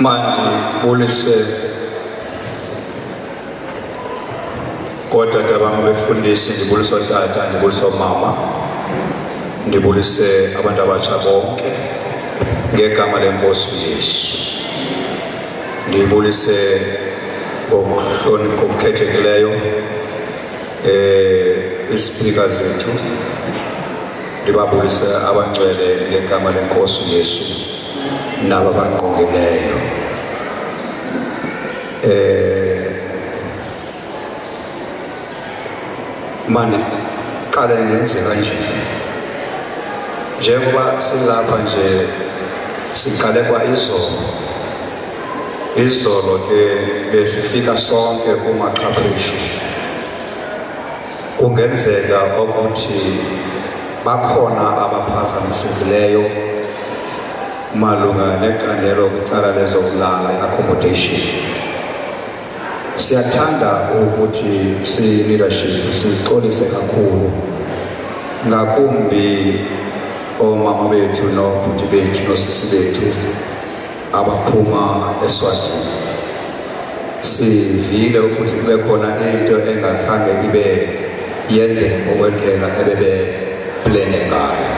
mandi bulise kodwa bami befundisi ndibulisa otata ndibulisa omama ndibulise abantu abatsha bonke ngegama lenkosi uYesu ndibulise ngokuhlonipha okukhethekileyo ispeaker zethu ndibabulise abangcwele ngegama lenkosi uYesu nabo abaqongileyo manje qale ngenze kanje njengoba silapha nje siqale kwa izolo ke besifika sonke kumaqhapheshu kungenzeka ukuthi bakhona abaphazamisekileyo malunga necandelo lokucala lezokulala accommodation. Siyathanda ukuthi si-leadership sixolise kakhulu ngakumbi omama bethu nobhuti bethu nosisi bethu abaphuma eSwatini. Sivile ukuthi kube khona into engakhange ibe yenzeke ngokwendlela ebebeplane ngayo.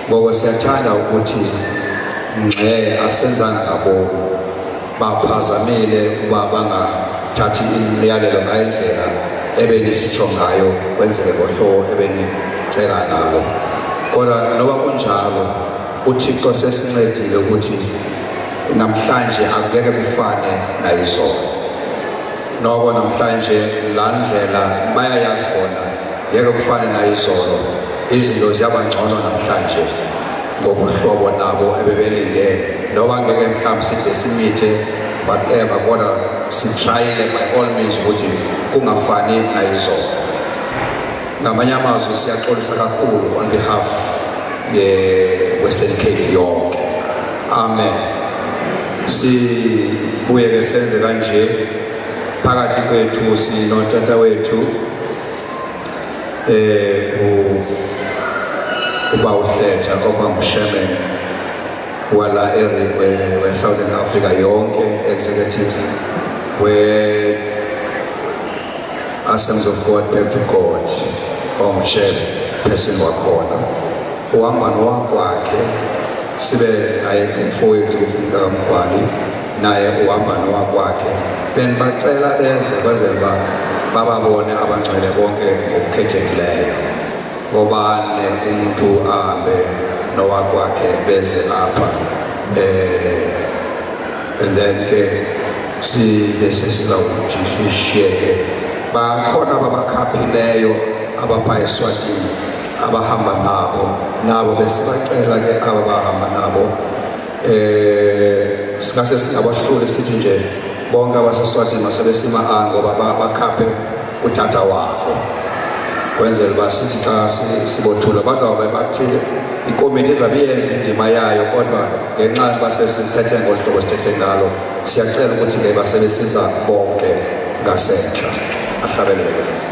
Ngoko siyathanda ukuthi ngxe asenzanga ngabo baphazamile ukuba bangathathi imiyalelo ngayindlela ebenisitsho ngayo kwenzeke ngohlobo ebenicela ngalo. Kodwa noba kunjalo uThixo sesincedile ukuthi namhlanje akungeke kufane nayizolo. Noko namhlanje la ndlela bayayazi bona ngeke kufane nayizolo. Izinto ziyabangcono namhlanje ngokuhlobo nabo ebebelinde noba ngeke mhlawumbe side simithe whatever kodwa sitrayile by all means ukuthi kungafani nayizolo. Ngamanye amazwi siyaxolisa kakhulu on behalf ye-Western Cape yonke. Amen. Sibuye ke senze kanje phakathi kwethu sinotata wethu uba uHleza okwangushemen wala we Southern Africa yonke executive we Assemblies of God back to God person wakhona uhamba nowakwakhe sibe naye kumfowethu uMgwali naye uhamba nowakwakhe benibacela beze kwenzela bababone abangcwele bonke ngokukhethekileyo ngobane umuntu ahambe nowakwakhe beze apha and then sizawuthi sishiyeke bakhona ababakhaphileyo abapha eSwatini abahamba nabo besibacela ke aba bahamba nabo sikase singabahluli sithi nje bonke abaseSwatini masebesima ngoba bakhaphe utata wabo kwenzela basithi xa sibothula bazawube bathi ikomiti ezabiyenza indima yayo kodwa ngenxa yokuba sesithethe ngolu hlobo sithethe ngalo siyacela ukuthi ke basebesiza bonke ngasentla ahlabeleke sisi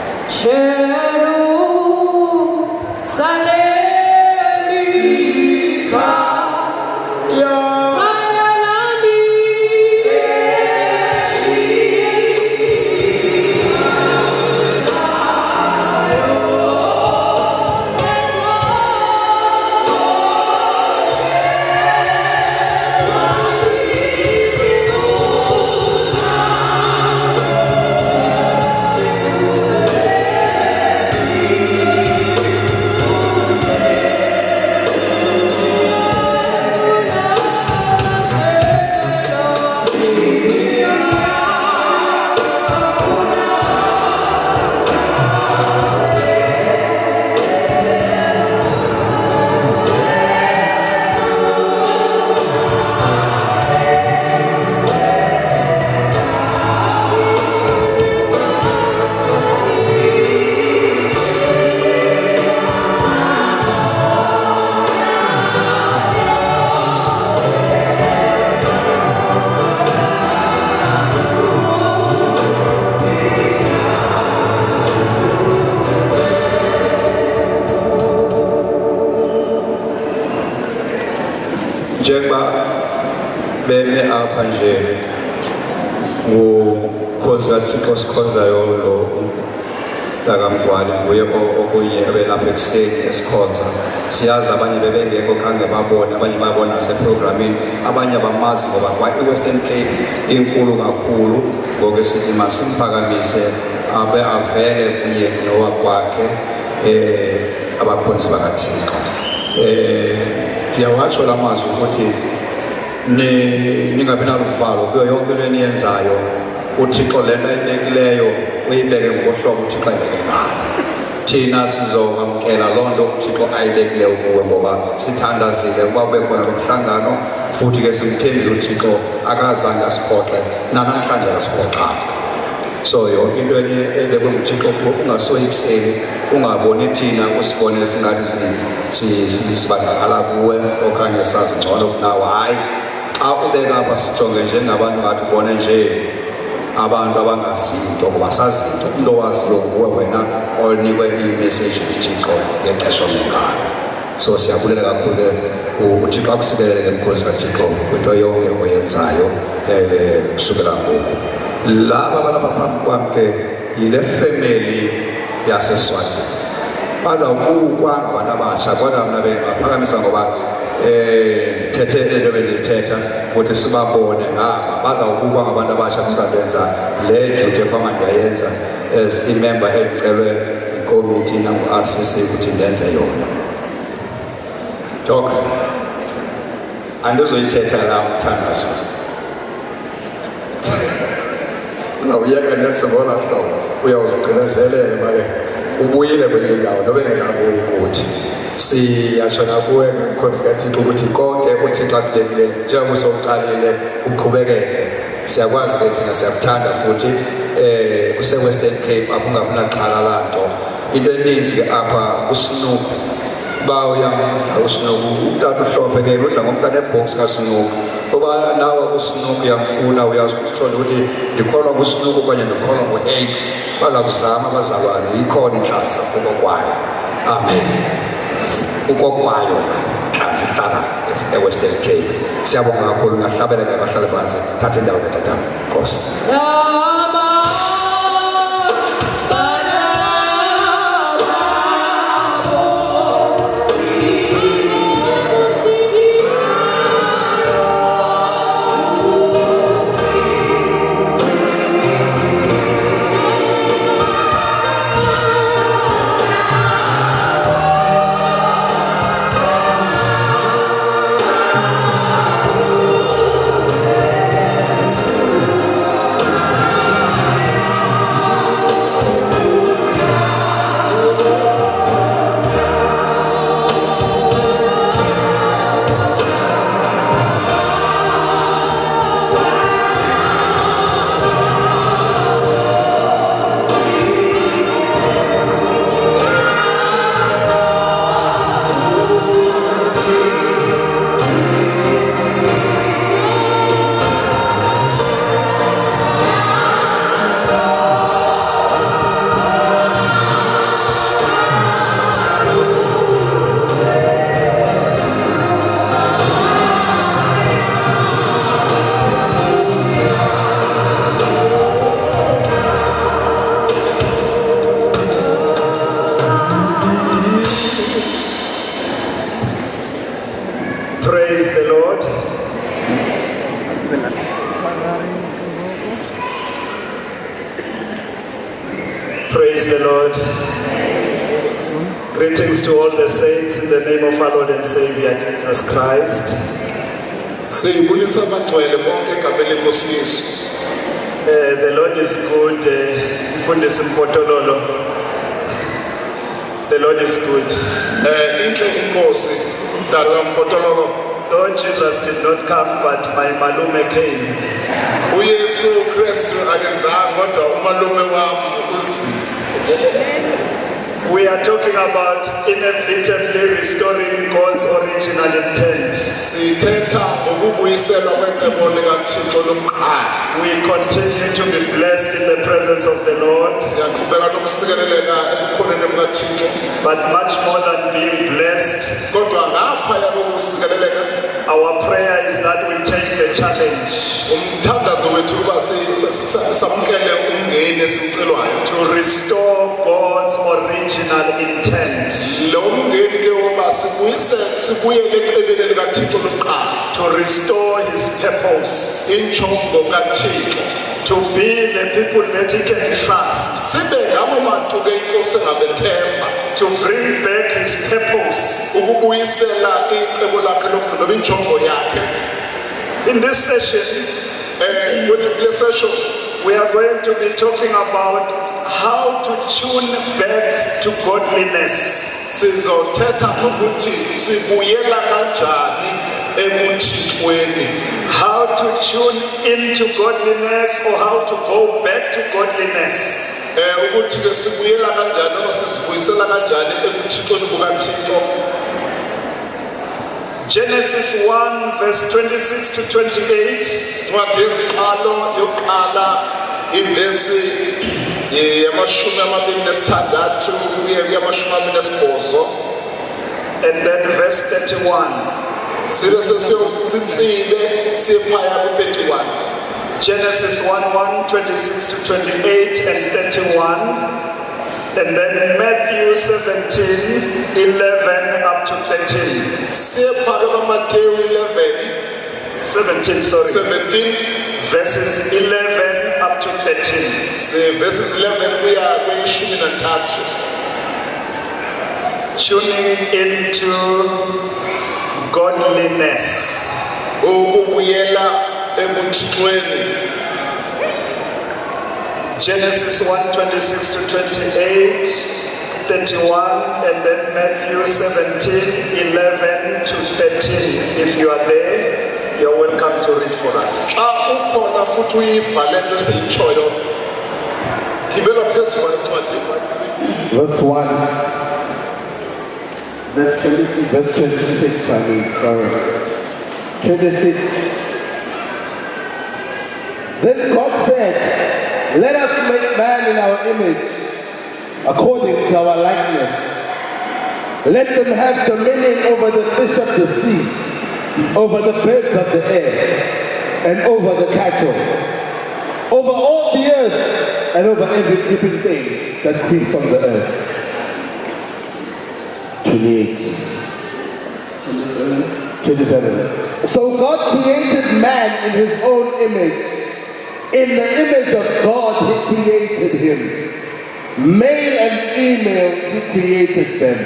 njengoba beme apha nje ukhozi kaThixo sikhonzayo lo lakamgwali nguye okunye ebelapha ekuseni esikhonza. Siyazi abanye bebengekho khange babone, abanye babona naseprogramini, abanye abamazi ngoba kwa-Western Cape inkulu kakhulu. Ngoko sithi masimphakamisa abe avele kunye nowakwakhe abakhonzi bakaThixo. Ndiyawatsho la mazwi ukuthi ningabi naluvalo kuyo yonke into eniyenzayo. uThixo le nto ayibekileyo uyibeke ngokohlobo uThixo ayibeke ngalo. Thina sizokwamkela loo nto uThixo ayibekileyo kuwe ngoba sithandazile ukuba kube khona lo mhlangano, futhi ke simthembile uThixo akazange asiphoxe nanamhlanje akasiphoxanga. So yonke into ebekwe nguThixo kuwe ungasoyikiseli, ungaboni thina usibone singathi sibandakala kuwe okanye sazi ngcono kunawe. Hayi, xa ubeka apha sijonge njengabantu ngathi ubone nje abantu abangazinto ngoba sazinto. Into owaziyo nguwe wena onikwe imeseji uThixo ngexesha olingalo. So siyabulela kakhulu ke uThixo akusikelele ngenkosi kaThixo kwinto yonke oyenzayo kusukela ngoku. Laba balapha phambi kwami ke yile family yaseSwatini. Bazawubukwa ngabantu abasha kodwa mna bengaphakamisa ngoba thethe into bendizithetha ukuthi sibabone ngaba bazawubukwa ngabantu abasha kuzabenza le duty efama ndiyayenza as imember elicelwe ikomiti nangu-RCC ukuthi ndenze yona. Dok, andizoyithetha la mthandazo. Uyeka nesibona hlobo uyawuzigqilezelela bale ubuyile kwenye indawo nobe ngekabuyi kuthi siyashona kuwe ngenkosi kaThixo ukuthi konke uThixo akubekile njengoba usoqalile uqhubekeke. Siyakwazi ke thina siyakuthanda futhi kuse-Western Cape apho ungabunaxhala la nto. Into eninzi ke apha uSinuku ba uyamdla uSinuku, utata uhlophe ke udla ngomntana ebox kaSinuku. Ngoba nawe uSinuku uyamfuna, uyazi ukuthi ndikholwa kuSinuku okanye ndikholwa nguHake. Baza kuzama abazalwane, ikhona inhlanza ukokwayo. Amen. Ukokwayo inhlanza ihlala e-Western Cape. Siyabonga kakhulu, ngahlabela ngabahlali phansi. Thatha indawo katata. Nkosi. Praise the Lord. Praise the Lord. Greetings to all the saints in the name of our Lord and Savior Jesus Christ. The Lord is good. The Lord is good. Lord Jesus did not come, but my malume came. We are talking about inevitably restoring God's original intent. We continue to be blessed in the presence of the Lord. But much more than being blessed, our prayer is that we take the challenge to restore God's original intent, to restore His purpose, to be the people that He can trust, to bring back His purpose. In this session, we are going to be talking about how to tune back to godliness. How to tune into godliness, or how to go back to godliness. Genesis 1 verse 26 to 28. And then verse 31. Genesis 1 26 to 28 and 31. And then Matthew 17, 11 up to 13. 17, verses 11 up to 13. Verses 11 we are tuning into godliness. Genesis 1, 26 to 28, 31, and then Matthew 17, 11 to 13. If you are there, you're welcome to read for us. Verse 1. Verse 26, 26. Then God said, "Let us make man in our image, according to our likeness. Let them have dominion over the fish of the sea, over the birds of the air, and over the cattle, over all the earth, and over every creeping thing that creeps on the earth." 27. So God created man in His own image. In the image of God He created him. Male and female He created them.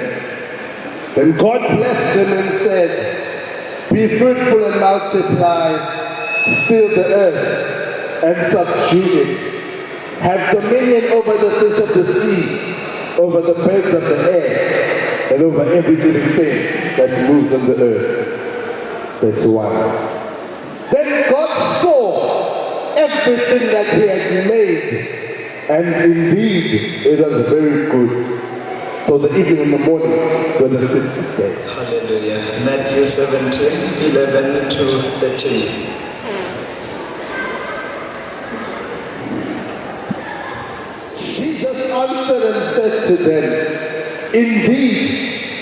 Then God blessed them and said, "Be fruitful and multiply, fill the earth and subdue it. Have dominion over the fish of the sea, over the birds of the air, and over every living thing that moves on the earth." That's 1. Then God saw everything that He had made, and indeed it was very good. So the evening and the morning were the 6th day. Hallelujah. Matthew 17, 11 to 13. Jesus answered and said to them, "Indeed,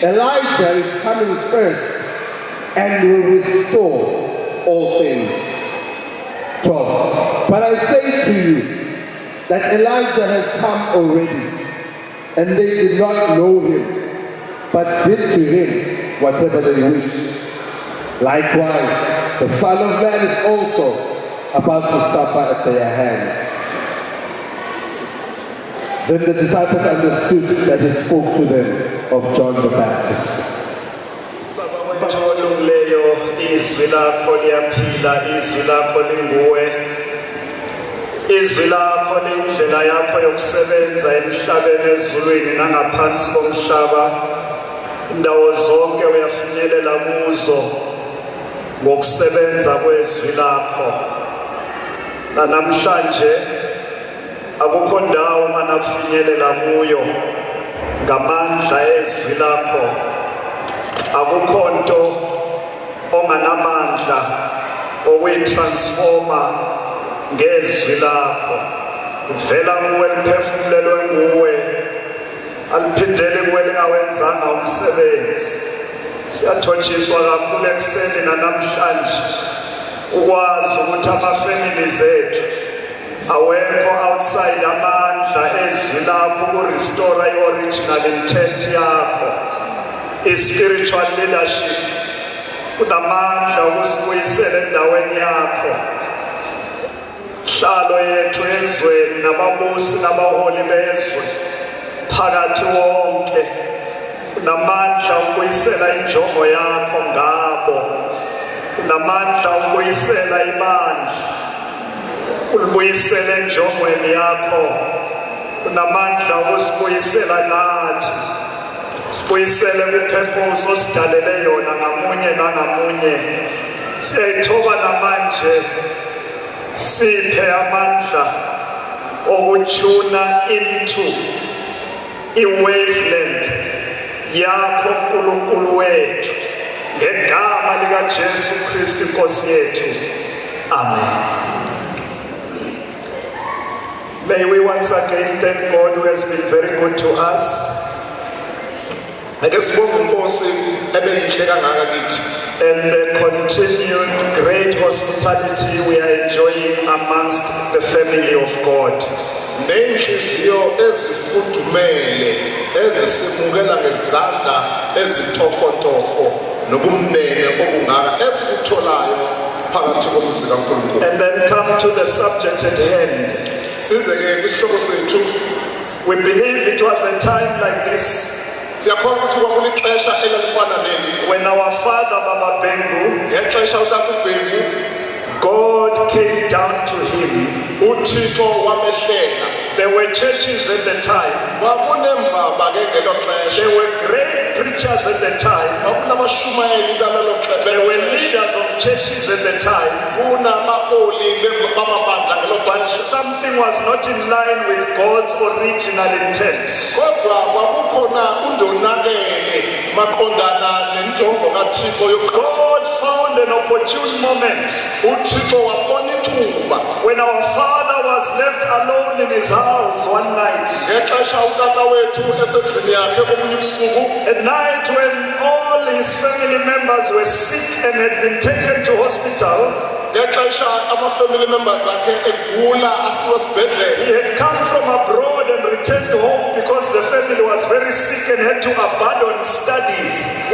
Elijah is coming first and will restore all things." 12. But I say to you that Elijah has come already, and they did not know him, but did to him whatever they wished. Likewise, the Son of Man is also about to suffer at their hands. Then the disciples understood that He spoke to them of John the Baptist. Izwi lakho liyaphila, izwi lakho linguwe, izwi lakho lindlela yakho yokusebenza emhlabeni, ezulwini nangaphansi komhlaba. Indawo zonke uyafinyelela kuzo ngokusebenza kwezwi lakho. Namhlanje akukho ndawo anakufinyelela kuyo ngamandla ezwi lakho akukho nto onganamandla okuyitransforma ngezwi lakho vela kuwe liphefumulelwe nguwe aliphindele kuwe lingawenzanga umsebenzi siyathotshiswa kakhulu ekuseni namhlanje ukwazi ukuthi amafamily zethu awekho outside amandla ezwi lakho ukurestore i-original intent yakho i-spiritual leadership kunamandla ukusibuyisela endaweni yakho hlalo yethu ezweni nababusi nabaholi bezwe phakathi wonke kunamandla ukubuyisela injongo yakho ngabo kunamandla ukubuyisela ibandla ulibuyisele enjongweni yakho kunamandla ukusibuyisela nathi sibuyisele kwipurpose osidalele yona ngamunye nangamunye siyayithoba namanje siphe amandla okutshuna into i-wavelength yakho uNkulunkulu wethu ngegama likaJesu Kristu Nkosi yethu amen. May we once again thank God who has been very good to us. And the continued great hospitality we are enjoying amongst the family of God. And then come to the subject at hand. We believe it was a time like this when our father Baba Bengu, God came down to him. There were churches at the time. There were great preachers at the time. There were leaders of churches at the time. But something was not in line with God's original intent. God found an opportune moment when our father was left alone in his house one night. At night when all his family members were sick and had been taken to hospital, he had come from abroad and returned home because the family was very sick and had to abandon studies.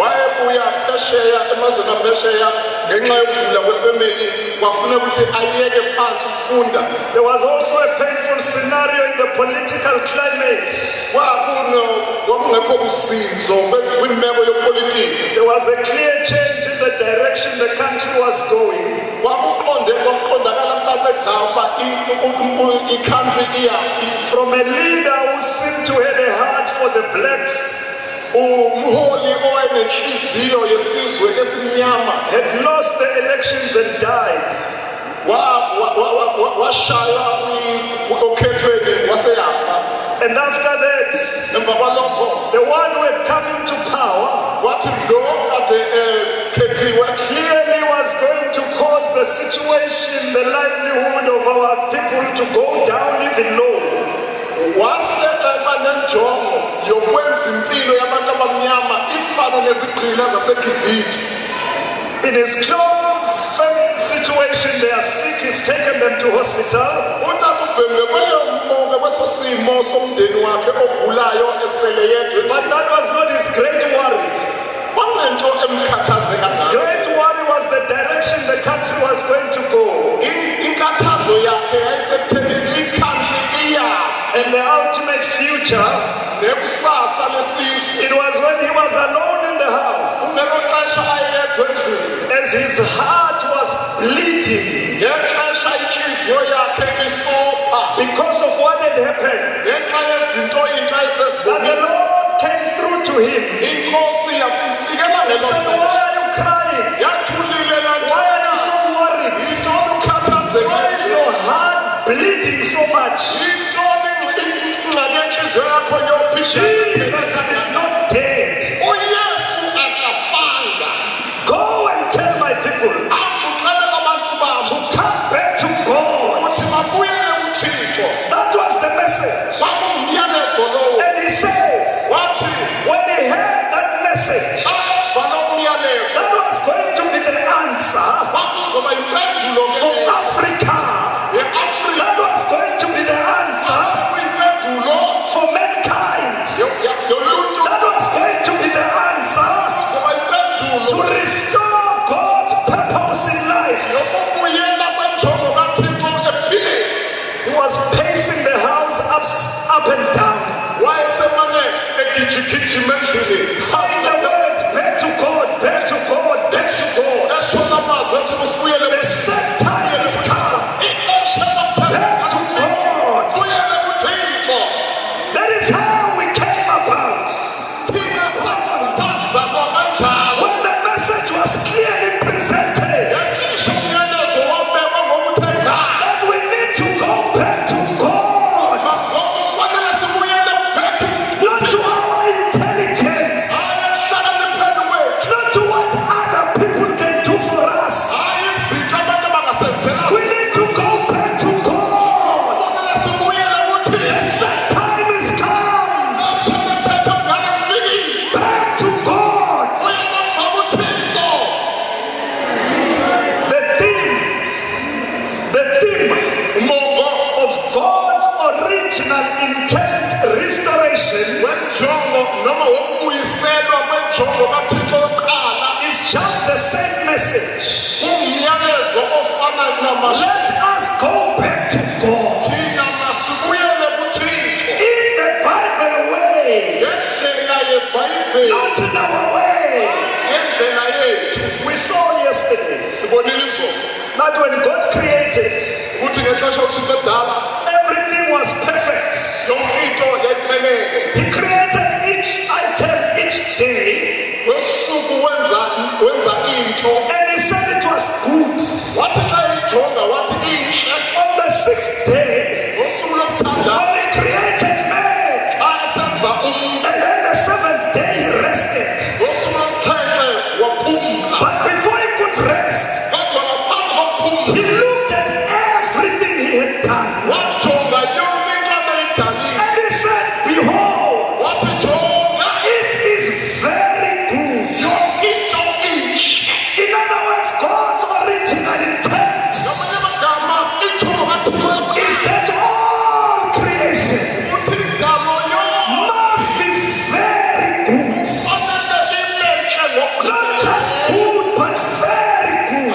There was also a painful scenario in the political climate. There was a clear change in the direction the country was going. From a leader who seemed to have a heart for the blacks, had lost the elections and died. And after that, the one who had come into power clearly was going to cause the situation, the livelihood of our people to go down even low. In his close situation, they are sick, he's taken them to hospital. But that was not his great worry. His great worry was the direction the country was going to go. And the ultimate future, it was when he was alone in the house, as his heart was bleeding because of what had happened, and the Lord came through to him and said, "Why are you crying? Why are you so worried? Why is your heart bleeding so much?" Jesus is not dead. Go and tell my people to come back to God. That was the message. And he says, when he heard that message, that was going to be the answer for Africa. That was going to be the answer for mankind. That was going to be the answer to restore God's purpose in life. He was pacing the house up and down, saying the words, back to God, back to God, back to God. The set time is come. Back to God. That is how we came about. When the message was clearly presented, that we need to go back to God, not to our intelligence, not to what other people can do for us. We need to go back to God. The set time is come. Back to God. The theme of God's original intent restoration is just the same message. Let us go back to God in the Bible way, not in our way. We saw yesterday that when God created, everything was perfect. He created each item each day, and he said it was good. On the sixth day, when he created man, and then the seventh day he rested. But before he could rest, he looked at everything he had done, and he said, behold, it is very good. In other words, God's original intent is that all creation must be very good. Not just good, but very good.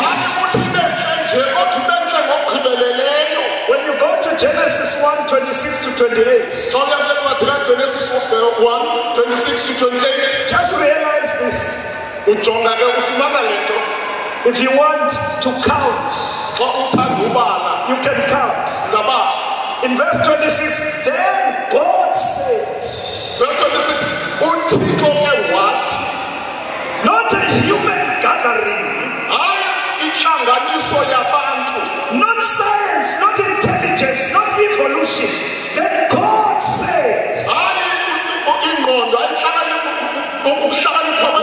When you go to Genesis 1:26-28, just realize this. If you want to count, you can count. In verse 26, then God said, not a human gathering, not science, not intelligence, not evolution. Then God said,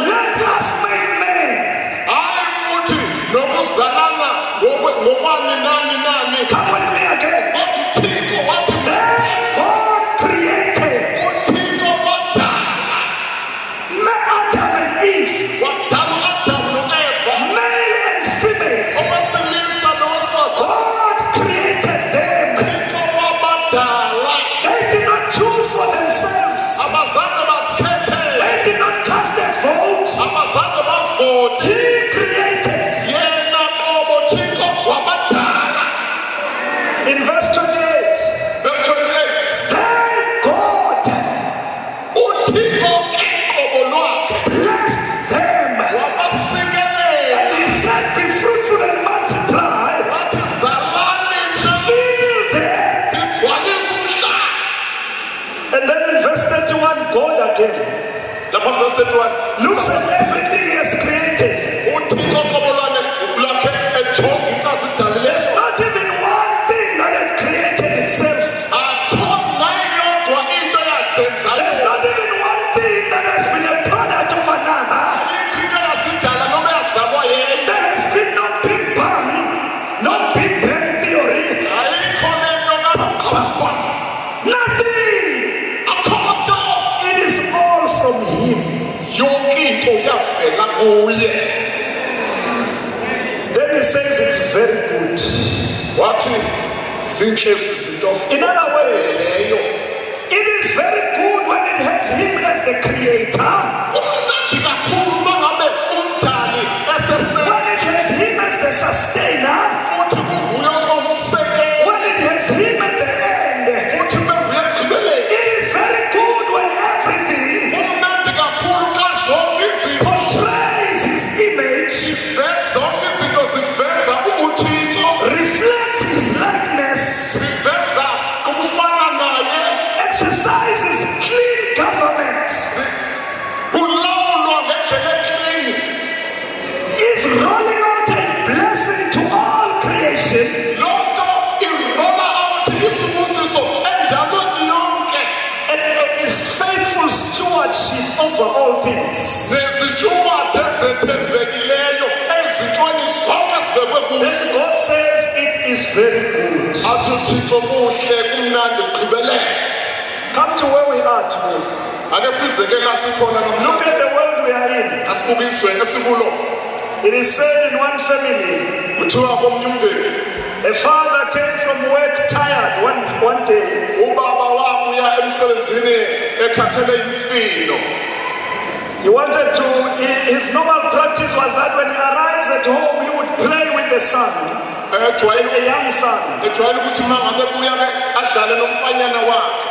let us make man. Come with me again. Then God created Adam and Eve, male and female. God created them. They did not choose for themselves. They did not cast their vote. He created. In verse 28, then God blessed them, and he said, be fruitful and multiply, fill them. And then in verse 31, God again looks at everything he has created. There's not even one thing that had created itself. kuye. Then he says it's very good. Wathi zinhle izinto. In other words, it is very good when it has him as the creator. Kumnandi kakhulu mangabe umdali esese. When it has him as the sustainer. Futhi kunguye omsekela. When it has him at the end. Futhi benguye ekugqibeleni. It is very good when everything Kumnandi kakhulu xa zonke izinto portrays his image, ziveza zonke izinto ziveza ubuthixo. reflects his likeness, Ziveza ukufana naye. exercises clean government, Kulawulwa ngendlela eklini. is rolling out a blessing to all creation, Loo nto irola out isibusiso endalweni yonke. and is faithful stewardship over all things. Nezitshumathe ezethembekileyo ezintweni zonke zibekwe kuzo. Then God says it is very good. Athi uThixo kuhle kumnandi kugqibelele. Come to where we are today. Ake sizeke la sikhona Look namhlanje. at the world we are in. Asibukiswe esikulo. It is said in one family, Kuthiwa komnye umndeni a father came from work tired one day. ubaba wabuya emsebenzini ekhathele imfino. He wanted to, his normal practice was that when he arrives at home, he would play with the son, a young son. Ejwayele ukuthi mangabe buya ke adlale nomfanyana wakhe.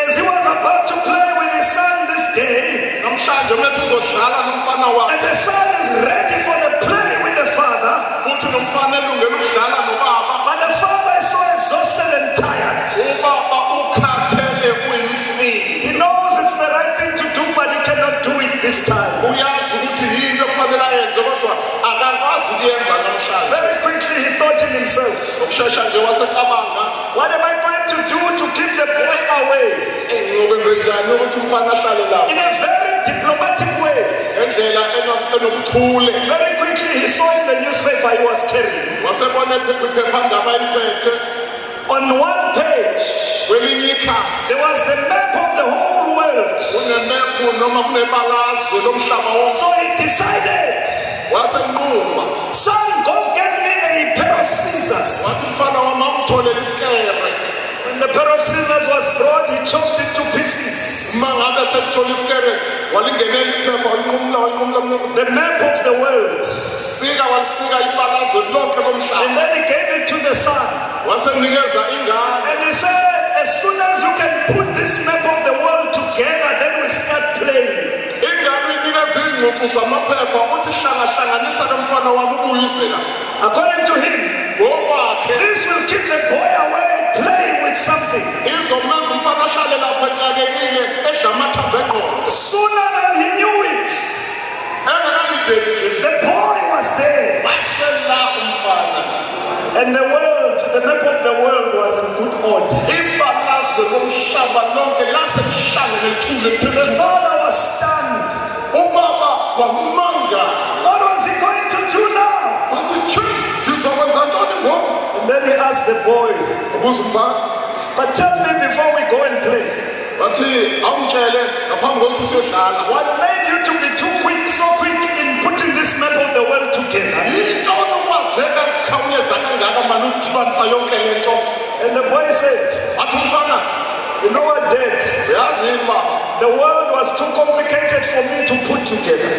As he was about to play with his son this day, Namhlanje umethe uzodlala nomfana and wakhe. the son is ready for the play with the father, Futhi nomfana elungele ukudlala nobaba. but the father is so exhausted and tired. Ubaba ukhathele uyimfino. He knows it's the right thing to do, but he cannot do it this time. Uyazi ukuthi yinto ekufanele ayenze kodwa akakwazi ukuyenza namhlanje. Very quickly he thought in himself, Ngokushesha nje wasecabanga, what am I going to do to keep the boy away? ngizokwenze njani ukuthi umfana ahlale lapha In a very diplomatic way. ngendlela enobuchule. Very quickly he saw in the newspaper he was carrying. Wasebona iphephandaba eliphethe On one page, kwelinye ikhasi there was the map of the whole world. kunemephu noma kunebalazwe lomhlaba wonke. So he decided, Wasenquma son, go get me a pair of scissors. wathi umfana wami amtholele isikere. When the pair of scissors was brought, he chopped it to pieces. Uma ngabe sesithola isikere walingenela iphepha walinqumla The map of the world. sika walisika ibalazwe lonke And lomhlaba. then he gave it to the son. Wasenikeza ingane. And he said, as soon as you can put this map of the world together, then we start playing. Ingane uyinikeza ingcucu zamaphepha uthi hlanganisa lomfana wami ubuyise la. According to him, Ngokwakhe this will keep the boy away playing with something. izomenza umfana ahlale lapha exakekile edla amathambo engqondo. Sooner than he knew it, Engakalindeli nje the boy was there. wasela umfana. And the world, the map of the world was in good order. Ibalazwe lomhlaba lonke lase lihlangene lithule The lithethe. father was stunned. Ubaba wamanga What was he going to do now? wathi chi ngizokwenza ntoni ngoku. And then he asked the boy, Ubuza umfana but tell me before we go and play, wathi awumtshele ngaphambi kokuthi siyodlala. what made you to be so quick in putting this map of the world together? Yintoni ukwazeka kukhawuleza kangaka mani ukudibanisa yonke le nto. And the boy said, Wathi umfana you know what, Dad? uyazi yini baba, The world was too complicated for me to put together.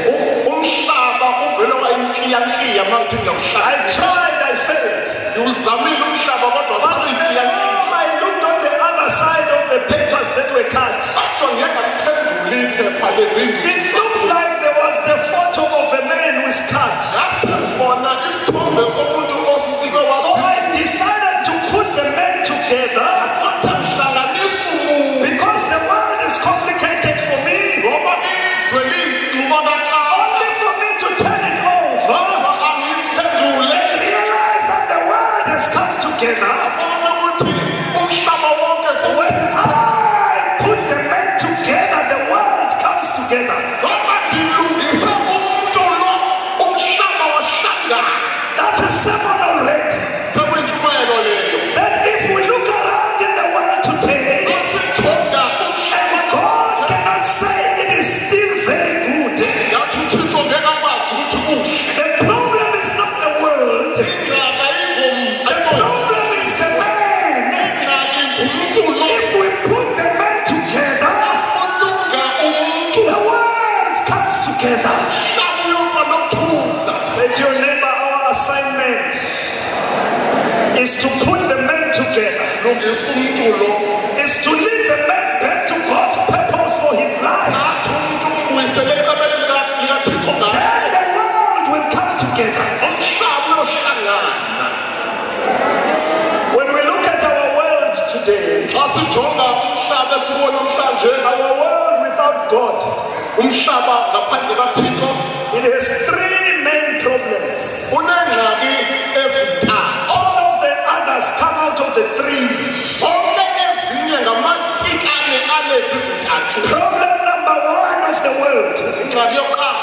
umhlaba uvele wayinkiyankiya uma uthi I ngiyawuhlala. tried, I failed. Ngiwuzamile umhlaba kodwa But sabe then inkiyankiya. I looked on the other side of the papers that were cut. Kodwa ngeke ngaphendula iphepha lezi It ngcucu. looked like there was the photo of a man who is cut. Yasibona isithombe somuntu osikwe So I decided to put the men together wahlanganisa umuntu. because the world is complicated for me. Ngoba izwe lingubonakala. Only for me to turn it over Kodwa angiphendule. and realize that the world has come together. Abona ukuthi ufundisa umculo is to lead the man back to God's purpose for his life. athi umuntu umbuyisele eqabeleni likaThixo ngayo. Then the world will come together. Umhlaba uyohlangana. When we look at our world today, Xa sijonga umhlaba esibona namhlanje, our world without God, umhlaba ngaphandle kaThixo it has three main problems. uneengxaki ezintathu. All of the others come out of the three. Zonke ezinye ngamatikane alezi zintathu. Problem number one of the world Ingxaki yokuqala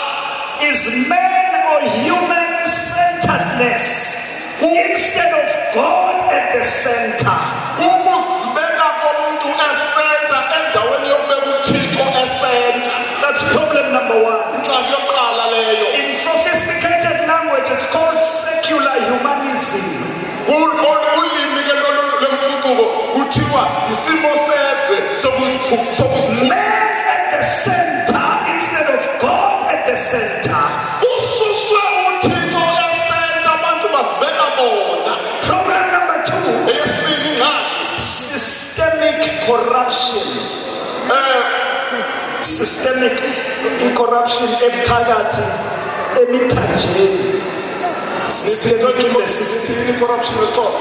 is man or human centeredness instead of God at the center. kukuzibeka komuntu esenta endaweni yokubeka uThixo esenta. That's problem number one. Ingxaki yokuqala leyo. In sophisticated language, it's called secular humanism. Ulimi ke lompucuko kuthiwa isimo sezwe sokuziphuca. Man at the center instead of God at the center. Kususwe uThixo esenta abantu basibeka bona. Problem number two, Eyesibili ingxaki systemic corruption. Systemic corruption emphakathi emithanjeni. Systemic in the system. corruption response.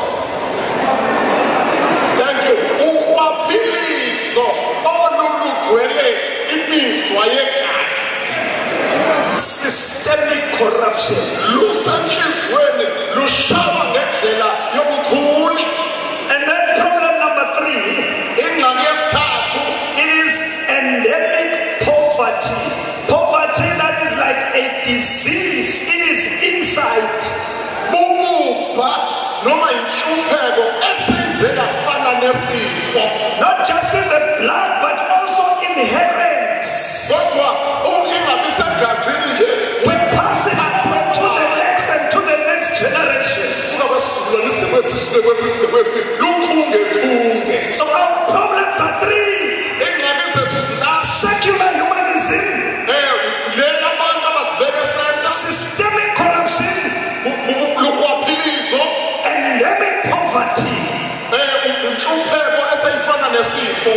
Thank you. Urhwaphilizo olulugcwele imizwa yegazi Systemic corruption. lusenhliziyweni lushawa ngendlela yobuchule. And then problem number three, Ingxaki yesithathu it is endemic poverty. Poverty that is like a disease. It is inside. bububha noma inhlupheko esize yafana nesifo. Not just in the blood, but also inherent. Kodwa ukingabi segazini nje We pass it on to the next and to the next generation. sisuka kwesizukulwane kwesisi lukhungethunge. So our problems are three. Ingxaki zethu zintathu. Secular humanism, Le abantu abasibeka esenta, systemic corruption, luhwaphilizo, endemic poverty. inhlupheko eseyifana nesifo.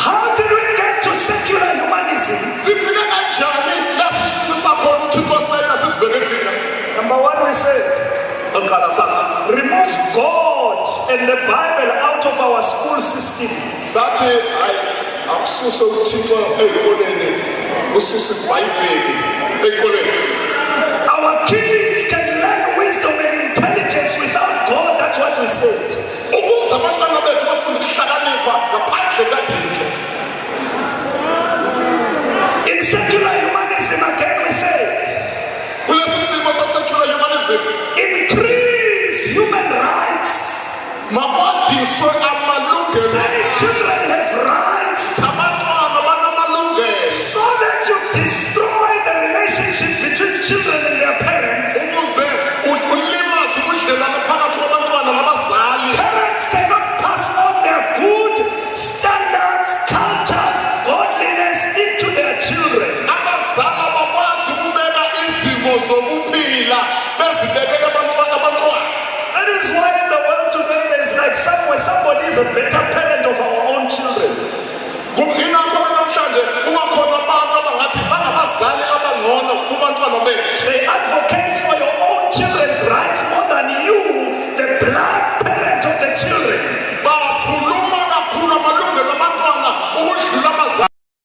How did we get to secular humanism? Sifike kanjani la sisifisa khona uThixo esenta sisibeke thina? Number one, we said, Oqala sathi remove God and the Bible out of our school system. sathi hayi akususe uThixo ezikoleni ususe iBhayibheli ezikoleni. Our kids can learn wisdom and intelligence without God. That's what we said. Ukuze abantwana bethu bafunde ukuhlakanipha ngaphandle kaThixo. In secular humanism, again we said, Kulesi simo se-secular humanism increase human rights. mabandiswe amalungelo. Say children have rights, Abantwana banamalungelo. so that you destroy the relationship between children and their parents. Ukuze ulimaze ubudlelwane phakathi kwabantwana nabazali. Parents cannot pass on their good standards, cultures, godliness into their children. Abazali abakwazi ukubeka izimo zokuphila bezibekele abantwana. That is why in the world today there is like somewhere somebody is a better parent of our own children. Ingakho namhlanje kuba khona abantu abangathi bangabazali abangcono kubantwana bethu. They advocate